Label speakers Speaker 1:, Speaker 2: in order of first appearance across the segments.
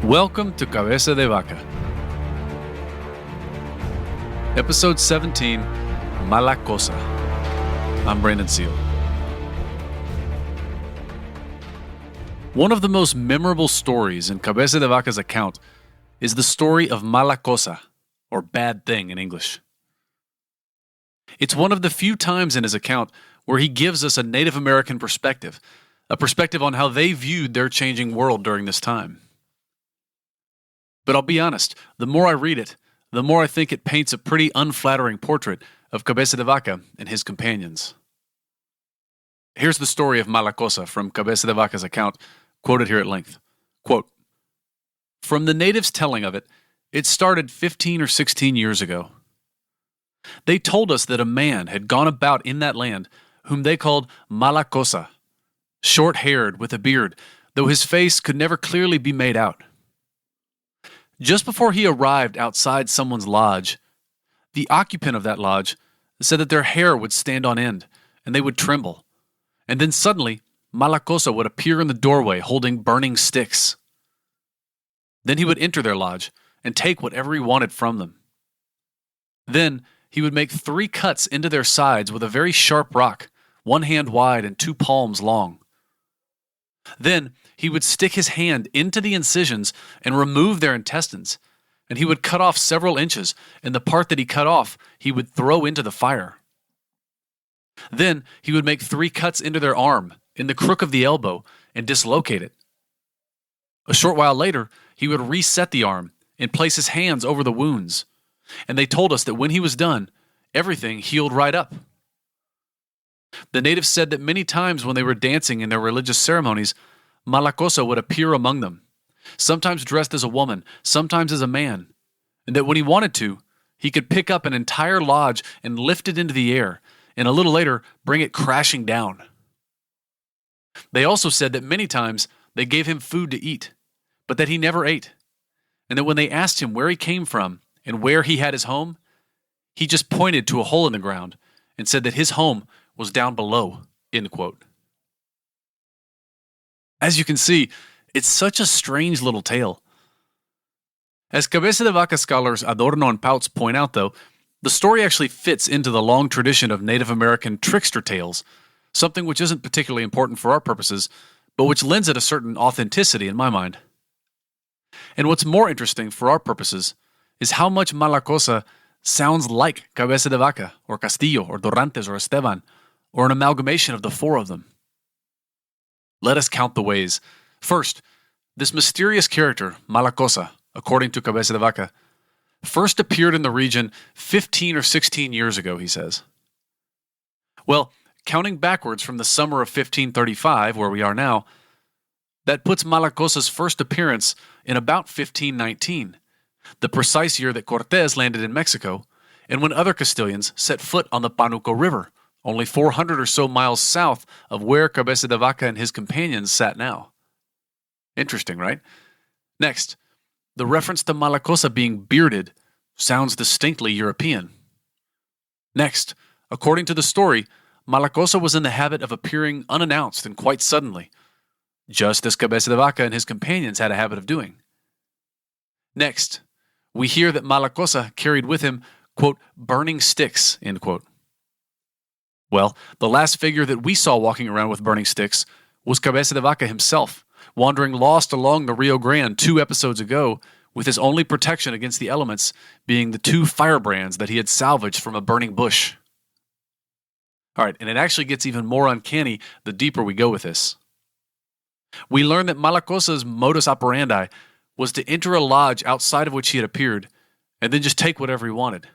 Speaker 1: Welcome to Cabeza de Vaca. Episode 17, Mala Cosa. I'm Brandon Seale. One of the most memorable stories in Cabeza de Vaca's account is the story of Mala Cosa, or bad thing in English. It's one of the few times in his account where he gives us a Native American perspective, a perspective on how they viewed their changing world during this time. But I'll be honest, the more I read it, the more I think it paints a pretty unflattering portrait of Cabeza de Vaca and his companions. Here's the story of Mala Cosa from Cabeza de Vaca's account, quoted here at length. Quote, "From the natives' telling of it, it started 15 or 16 years ago. They told us that a man had gone about in that land whom they called Mala Cosa, short-haired with a beard, though his face could never clearly be made out. Just before he arrived outside someone's lodge, the occupant of that lodge said that their hair would stand on end and they would tremble, and then suddenly Mala Cosa would appear in the doorway holding burning sticks. Then he would enter their lodge and take whatever he wanted from them. Then he would make 3 cuts into their sides with a very sharp rock, 1 hand wide and 2 palms long. Then he would stick his hand into the incisions and remove their intestines, and he would cut off several inches, and the part that he cut off he would throw into the fire. Then he would make 3 cuts into their arm, in the crook of the elbow, and dislocate it. A short while later, he would reset the arm and place his hands over the wounds, and they told us that when he was done, everything healed right up. The natives said that many times when they were dancing in their religious ceremonies, Mala Cosa would appear among them, sometimes dressed as a woman, sometimes as a man, and that when he wanted to, he could pick up an entire lodge and lift it into the air, and a little later bring it crashing down. They also said that many times they gave him food to eat, but that he never ate, and that when they asked him where he came from and where he had his home, he just pointed to a hole in the ground and said that his home was down below." End quote. As you can see, it's such a strange little tale. As Cabeza de Vaca scholars Adorno and Pautz point out, though, the story actually fits into the long tradition of Native American trickster tales, something which isn't particularly important for our purposes, but which lends it a certain authenticity in my mind. And what's more interesting for our purposes is how much Mala Cosa sounds like Cabeza de Vaca, or Castillo, or Dorantes, or Esteban, or an amalgamation of the 4 of them. Let us count the ways. First, this mysterious character, Mala Cosa, according to Cabeza de Vaca, first appeared in the region 15 or 16 years ago, he says. Well, counting backwards from the summer of 1535, where we are now, that puts Mala Cosa's first appearance in about 1519, the precise year that Cortés landed in Mexico, and when other Castilians set foot on the Panuco River, only 400 or so miles south of where Cabeza de Vaca and his companions sat now. Interesting, right? Next, the reference to Mala Cosa being bearded sounds distinctly European. Next, according to the story, Mala Cosa was in the habit of appearing unannounced and quite suddenly, just as Cabeza de Vaca and his companions had a habit of doing. Next, we hear that Mala Cosa carried with him, quote, burning sticks, end quote. Well, the last figure that we saw walking around with burning sticks was Cabeza de Vaca himself, wandering lost along the Rio Grande 2 episodes ago, with his only protection against the elements being the 2 firebrands that he had salvaged from a burning bush. All right, and it actually gets even more uncanny the deeper we go with this. We learn that Mala Cosa's modus operandi was to enter a lodge outside of which he had appeared, and then just take whatever he wanted.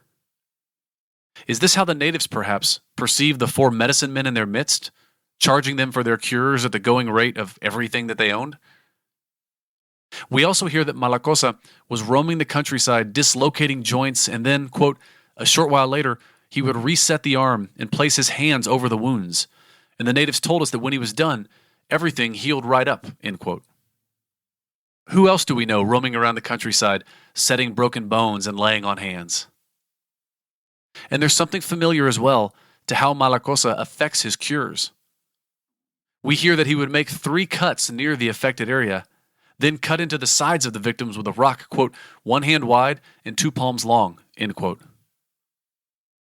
Speaker 1: Is this how the natives, perhaps, perceived the 4 medicine men in their midst, charging them for their cures at the going rate of everything that they owned? We also hear that Mala Cosa was roaming the countryside, dislocating joints, and then, quote, a short while later, he would reset the arm and place his hands over the wounds, and the natives told us that when he was done, everything healed right up, end quote. Who else do we know roaming around the countryside, setting broken bones and laying on hands? And there's something familiar as well to how Mala Cosa affects his cures. We hear that he would make 3 cuts near the affected area, then cut into the sides of the victims with a rock, quote, 1 hand wide and 2 palms long, end quote.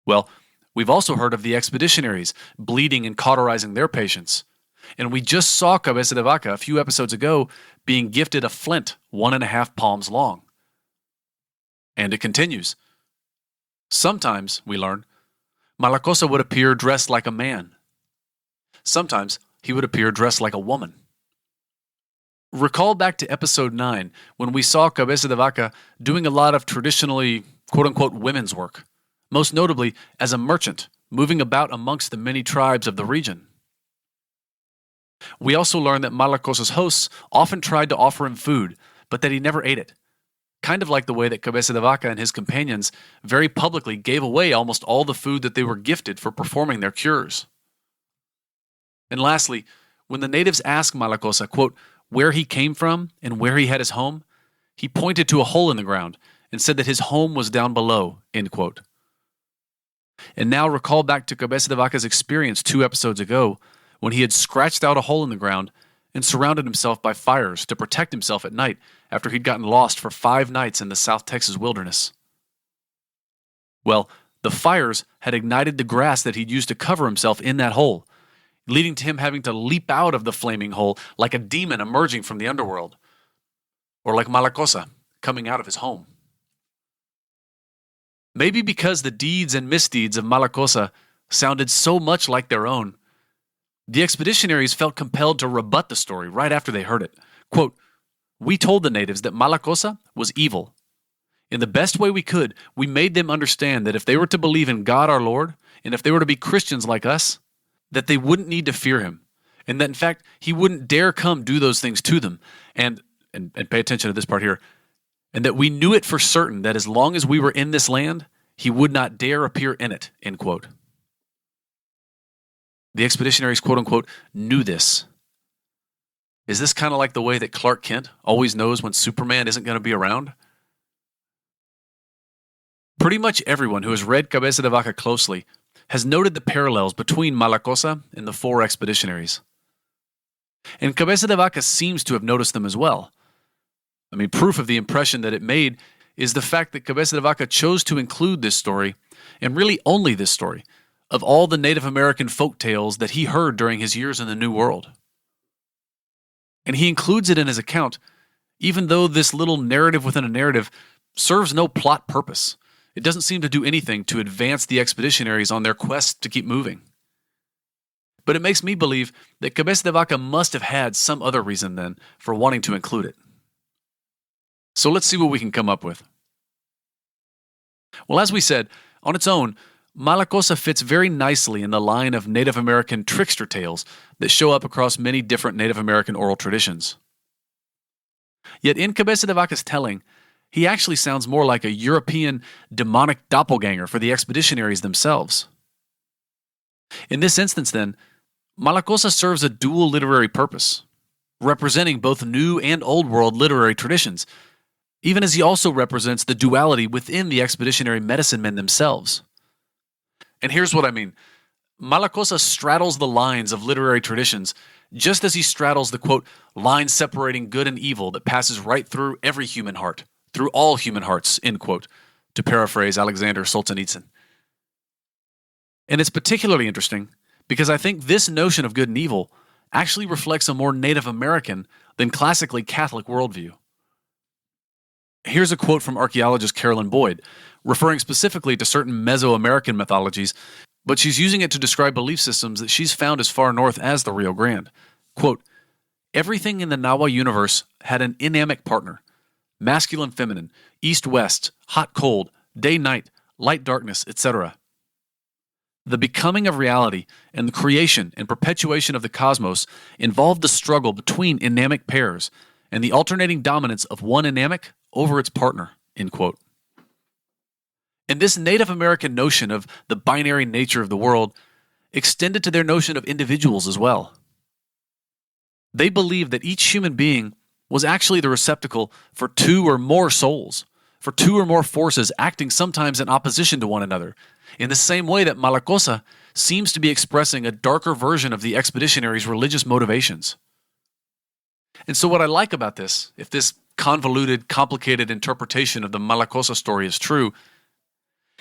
Speaker 1: Well, we've also heard of the expeditionaries bleeding and cauterizing their patients. And we just saw Cabeza de Vaca a few episodes ago being gifted a flint 1.5 palms long. And it continues. Sometimes, we learn, Malacosa would appear dressed like a man. Sometimes he would appear dressed like a woman. Recall back to episode 9 when we saw Cabeza de Vaca doing a lot of traditionally, quote-unquote, women's work, most notably as a merchant, moving about amongst the many tribes of the region. We also learned that Malacosa's hosts often tried to offer him food, but that he never ate it, kind of like the way that Cabeza de Vaca and his companions very publicly gave away almost all the food that they were gifted for performing their cures. And lastly, when the natives asked Malacosa, quote, where he came from and where he had his home, he pointed to a hole in the ground and said that his home was down below, end quote. And now recall back to Cabeza de Vaca's experience 2 episodes ago when he had scratched out a hole in the ground and surrounded himself by fires to protect himself at night after he'd gotten lost for 5 nights in the South Texas wilderness. Well, the fires had ignited the grass that he'd used to cover himself in that hole, leading to him having to leap out of the flaming hole like a demon emerging from the underworld, or like Malacosa coming out of his home. Maybe because the deeds and misdeeds of Malacosa sounded so much like their own, the expeditionaries felt compelled to rebut the story right after they heard it. Quote, we told the natives that Malacosa was evil. In the best way we could, we made them understand that if they were to believe in God our Lord, and if they were to be Christians like us, that they wouldn't need to fear him, and that in fact he wouldn't dare come do those things to them, and pay attention to this part here, and that we knew it for certain that as long as we were in this land, he would not dare appear in it, end quote. The expeditionaries, quote unquote, knew this. Is this kind of like the way that Clark Kent always knows when Superman isn't going to be around? Pretty much everyone who has read Cabeza de Vaca closely has noted the parallels between Malacosa and the 4 expeditionaries. And Cabeza de Vaca seems to have noticed them as well. I mean, proof of the impression that it made is the fact that Cabeza de Vaca chose to include this story, and really only this story, of all the Native American folk tales that he heard during his years in the New World. And he includes it in his account, even though this little narrative within a narrative serves no plot purpose. It doesn't seem to do anything to advance the expeditionaries on their quest to keep moving. But it makes me believe that Cabeza de Vaca must have had some other reason then for wanting to include it. So let's see what we can come up with. Well, as we said, on its own, Malacosa fits very nicely in the line of Native American trickster tales that show up across many different Native American oral traditions. Yet in Cabeza de Vaca's telling, he actually sounds more like a European demonic doppelganger for the expeditionaries themselves. In this instance, then, Malacosa serves a dual literary purpose, representing both New and Old World literary traditions, even as he also represents the duality within the expeditionary medicine men themselves. And here's what I mean. Malacosa straddles the lines of literary traditions just as he straddles the, quote, line separating good and evil that passes right through every human heart, through all human hearts, end quote, to paraphrase Alexander Solzhenitsyn. And it's particularly interesting because I think this notion of good and evil actually reflects a more Native American than classically Catholic worldview. Here's a quote from archaeologist Carolyn Boyd, referring specifically to certain Mesoamerican mythologies, but she's using it to describe belief systems that she's found as far north as the Rio Grande. Quote, everything in the Nahua universe had an inamic partner, masculine-feminine, east-west, hot-cold, day-night, light-darkness, etc. The becoming of reality and the creation and perpetuation of the cosmos involved the struggle between inamic pairs and the alternating dominance of one inamic over its partner, end quote. And this Native American notion of the binary nature of the world extended to their notion of individuals as well. They believed that each human being was actually the receptacle for 2 or more souls, for 2 or more forces acting sometimes in opposition to one another, in the same way that Malacosa seems to be expressing a darker version of the expeditionaries' religious motivations. And so what I like about this, if this convoluted, complicated interpretation of the Malacosa story is true,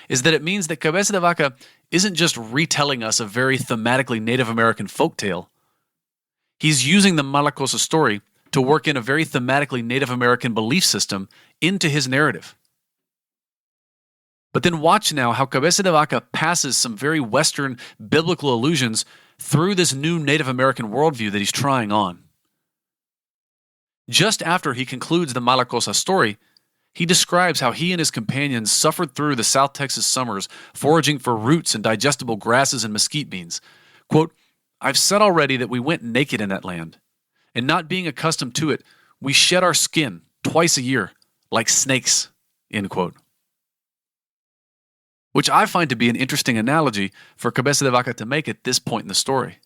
Speaker 1: is that it means that Cabeza de Vaca isn't just retelling us a very thematically Native American folktale. He's using the Malacosa story to work in a very thematically Native American belief system into his narrative. But then watch now how Cabeza de Vaca passes some very Western biblical allusions through this new Native American worldview that he's trying on. Just after he concludes the Malacosa story, he describes how he and his companions suffered through the South Texas summers foraging for roots and digestible grasses and mesquite beans. Quote, "I've said already that we went naked in that land, and not being accustomed to it, we shed our skin twice a year, like snakes," end quote. Which I find to be an interesting analogy for Cabeza de Vaca to make at this point in the story.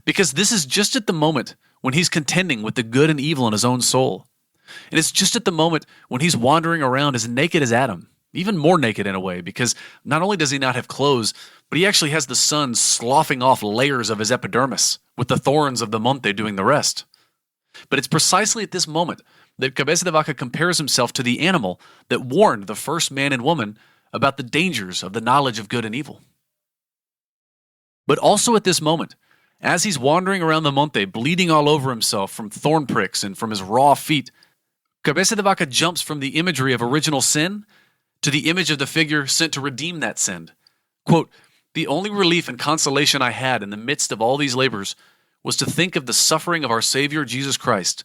Speaker 1: Because this is just at the moment when he's contending with the good and evil in his own soul. And it's just at the moment when he's wandering around as naked as Adam, even more naked in a way, because not only does he not have clothes, but he actually has the sun sloughing off layers of his epidermis, with the thorns of the monte doing the rest. But it's precisely at this moment that Cabeza de Vaca compares himself to the animal that warned the first man and woman about the dangers of the knowledge of good and evil. But also at this moment, as he's wandering around the monte, bleeding all over himself from thorn pricks and from his raw feet, Cabeza de Vaca jumps from the imagery of original sin to the image of the figure sent to redeem that sin. Quote, "The only relief and consolation I had in the midst of all these labors was to think of the suffering of our Savior Jesus Christ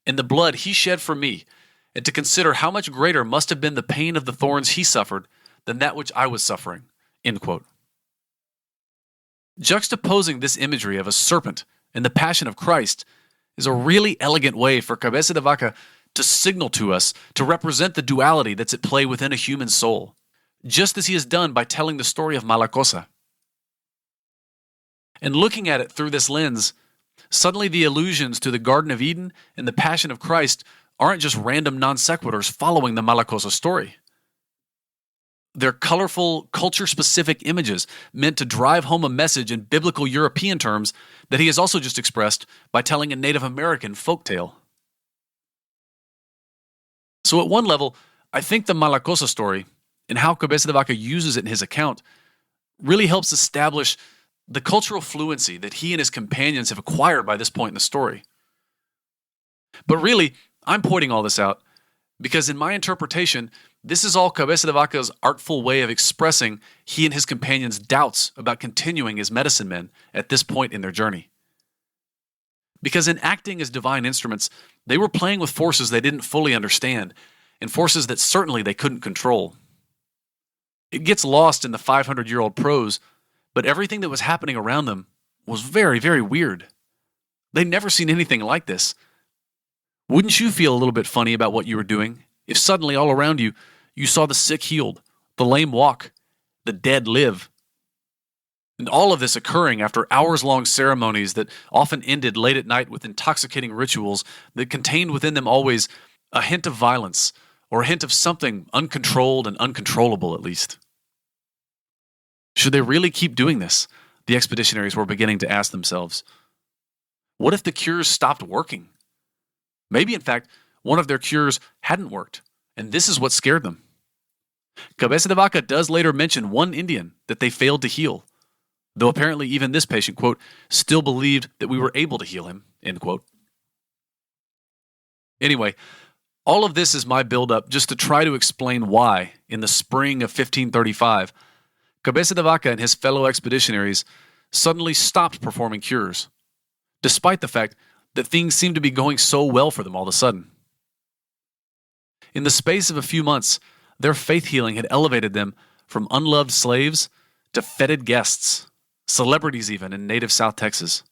Speaker 1: and the blood he shed for me, and to consider how much greater must have been the pain of the thorns he suffered than that which I was suffering." End quote. Juxtaposing this imagery of a serpent and the passion of Christ is a really elegant way for Cabeza de Vaca to signal to us, to represent the duality that's at play within a human soul, just as he has done by telling the story of Malacosa. And looking at it through this lens, suddenly the allusions to the Garden of Eden and the Passion of Christ aren't just random non sequiturs following the Malacosa story. They're colorful, culture-specific images meant to drive home a message in biblical European terms that he has also just expressed by telling a Native American folktale. So at one level, I think the Malacosa story and how Cabeza de Vaca uses it in his account really helps establish the cultural fluency that he and his companions have acquired by this point in the story. But really, I'm pointing all this out because in my interpretation, this is all Cabeza de Vaca's artful way of expressing he and his companions' doubts about continuing as medicine men at this point in their journey. Because in acting as divine instruments, they were playing with forces they didn't fully understand, and forces that certainly they couldn't control. It gets lost in the 500-year-old prose, but everything that was happening around them was very, very weird. They'd never seen anything like this. Wouldn't you feel a little bit funny about what you were doing if suddenly all around you, you saw the sick healed, the lame walk, the dead live? And all of this occurring after hours-long ceremonies that often ended late at night with intoxicating rituals that contained within them always a hint of violence or a hint of something uncontrolled and uncontrollable at least. Should they really keep doing this? The expeditionaries were beginning to ask themselves. What if the cures stopped working? Maybe, in fact, one of their cures hadn't worked, and this is what scared them. Cabeza de Vaca does later mention one Indian that they failed to heal, though apparently even this patient, quote, still believed that we were able to heal him, end quote. Anyway, all of this is my build-up just to try to explain why, in the spring of 1535, Cabeza de Vaca and his fellow expeditionaries suddenly stopped performing cures, despite the fact that things seemed to be going so well for them all of a sudden. In the space of a few months, their faith healing had elevated them from unloved slaves to feted guests, celebrities even in native South Texas.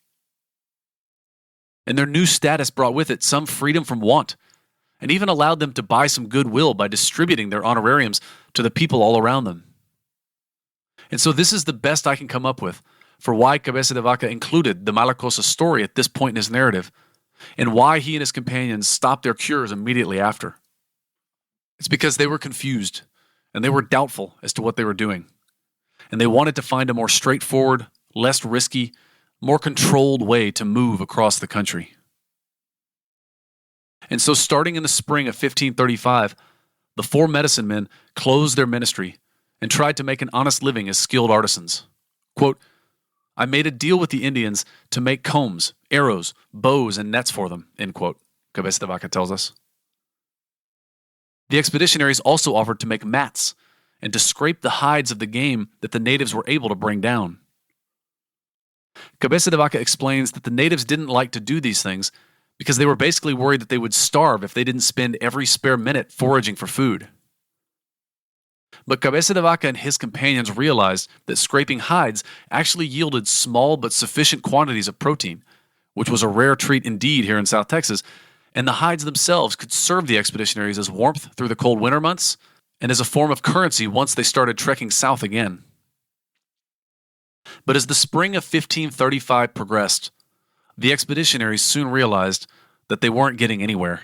Speaker 1: And their new status brought with it some freedom from want, and even allowed them to buy some goodwill by distributing their honorariums to the people all around them. And so this is the best I can come up with for why Cabeza de Vaca included the Malacosa story at this point in his narrative, and why he and his companions stopped their cures immediately after. It's because they were confused, and they were doubtful as to what they were doing, and they wanted to find a more straightforward, less risky, more controlled way to move across the country. And so starting in the spring of 1535, the four medicine men closed their ministry and tried to make an honest living as skilled artisans. Quote, I made a deal with the Indians to make combs, arrows, bows, and nets for them, end quote, Cabeza de Vaca tells us. The expeditionaries also offered to make mats and to scrape the hides of the game that the natives were able to bring down. Cabeza de Vaca explains that the natives didn't like to do these things because they were basically worried that they would starve if they didn't spend every spare minute foraging for food. But Cabeza de Vaca and his companions realized that scraping hides actually yielded small but sufficient quantities of protein, which was a rare treat indeed here in South Texas, and the hides themselves could serve the expeditionaries as warmth through the cold winter months and as a form of currency once they started trekking south again. But as the spring of 1535 progressed, the expeditionaries soon realized that they weren't getting anywhere.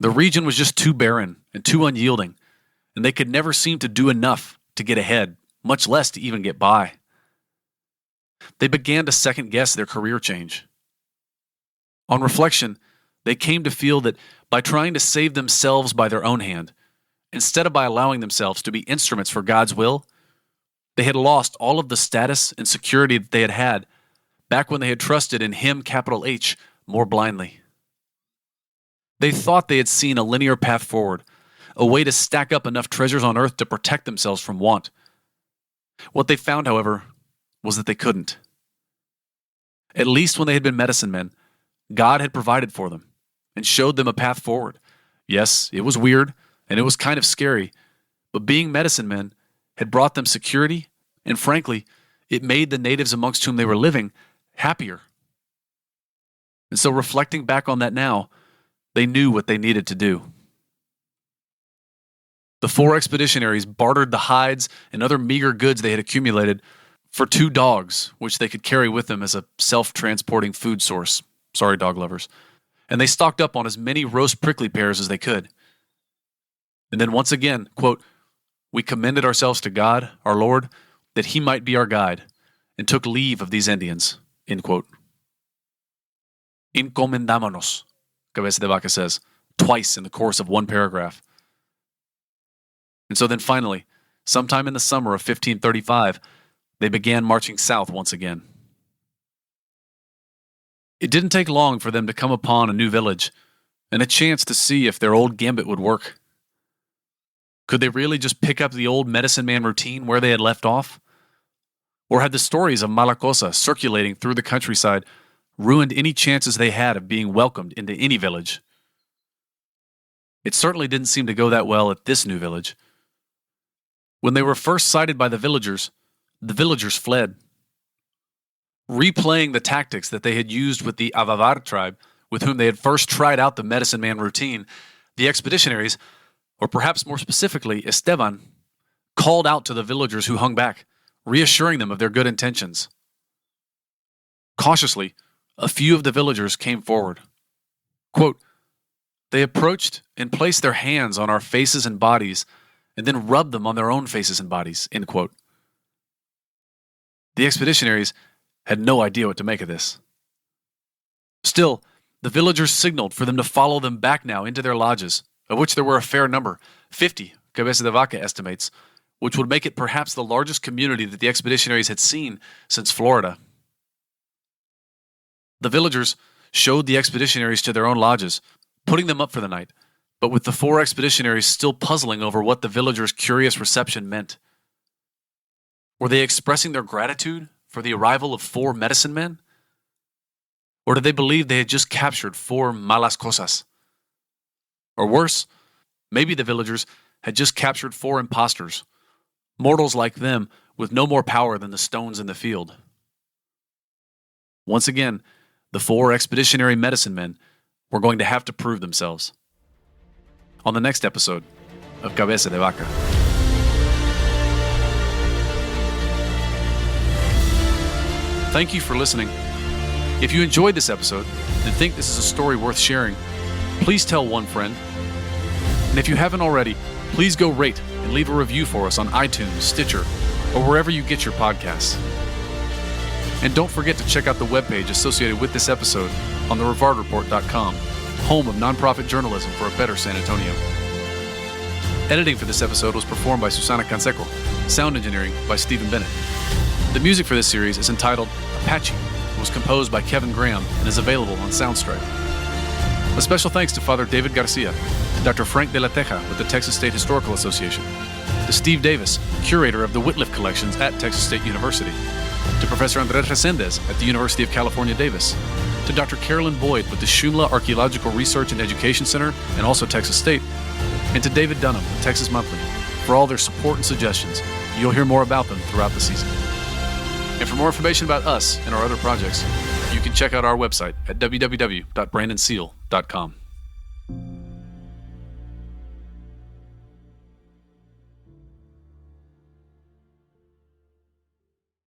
Speaker 1: The region was just too barren and too unyielding, and they could never seem to do enough to get ahead, much less to even get by. They began to second-guess their career change. On reflection, they came to feel that by trying to save themselves by their own hand, instead of by allowing themselves to be instruments for God's will, they had lost all of the status and security that they had had back when they had trusted in Him, capital H, more blindly. They thought they had seen a linear path forward, a way to stack up enough treasures on earth to protect themselves from want. What they found, however, was that they couldn't. At least when they had been medicine men, God had provided for them and showed them a path forward. Yes, it was weird and it was kind of scary, but being medicine men had brought them security, and frankly, it made the natives amongst whom they were living happier. And so reflecting back on that now, they knew what they needed to do. The four expeditionaries bartered the hides and other meager goods they had accumulated for 2 dogs, which they could carry with them as a self-transporting food source. Sorry, dog lovers. And they stocked up on as many roast prickly pears as they could. And then once again, quote, we commended ourselves to God, our Lord, that He might be our guide, and took leave of these Indians, end quote. Encomendámonos, Cabeza de Vaca says, twice in the course of one paragraph. And so then finally, sometime in the summer of 1535, they began marching south once again. It didn't take long for them to come upon a new village and a chance to see if their old gambit would work. Could they really just pick up the old medicine man routine where they had left off? Or had the stories of mala cosa circulating through the countryside ruined any chances they had of being welcomed into any village? It certainly didn't seem to go that well at this new village. When they were first sighted by the villagers fled. Replaying the tactics that they had used with the Álvar tribe, with whom they had first tried out the medicine man routine, the expeditionaries, or perhaps more specifically, Esteban, called out to the villagers who hung back, reassuring them of their good intentions. Cautiously, a few of the villagers came forward. Quote, they approached and placed their hands on our faces and bodies, and then rubbed them on their own faces and bodies, end quote. The expeditionaries had no idea what to make of this. Still, the villagers signaled for them to follow them back now into their lodges, of which there were a fair number, 50, Cabeza de Vaca estimates, which would make it perhaps the largest community that the expeditionaries had seen since Florida. The villagers showed the expeditionaries to their own lodges, putting them up for the night, but with the four expeditionaries still puzzling over what the villagers' curious reception meant. Were they expressing their gratitude for the arrival of 4 medicine men? Or did they believe they had just captured 4 malas cosas? Or worse, maybe the villagers had just captured 4 impostors, mortals like them with no more power than the stones in the field. Once again, the 4 expeditionary medicine men were going to have to prove themselves. On the next episode of Cabeza de Vaca. Thank you for listening. If you enjoyed this episode and think this is a story worth sharing, please tell one friend. And if you haven't already, please go rate and leave a review for us on iTunes, Stitcher, or wherever you get your podcasts. And don't forget to check out the webpage associated with this episode on therivardreport.com, home of nonprofit journalism for a better San Antonio. Editing for this episode was performed by Susana Canseco. Sound engineering by Stephen Bennett. The music for this series is entitled Apache and was composed by Kevin Graham and is available on Soundstripe. A special thanks to Father David Garcia, to Dr. Frank de la Teja with the Texas State Historical Association, to Steve Davis, curator of the Whitliff Collections at Texas State University, to Professor Andres Resendez at the University of California, Davis, to Dr. Carolyn Boyd with the Shumla Archaeological Research and Education Center and also Texas State, and to David Dunham with Texas Monthly for all their support and suggestions. You'll hear more about them throughout the season. And for more information about us and our other projects, you can check out our website at www.brandonseale.com.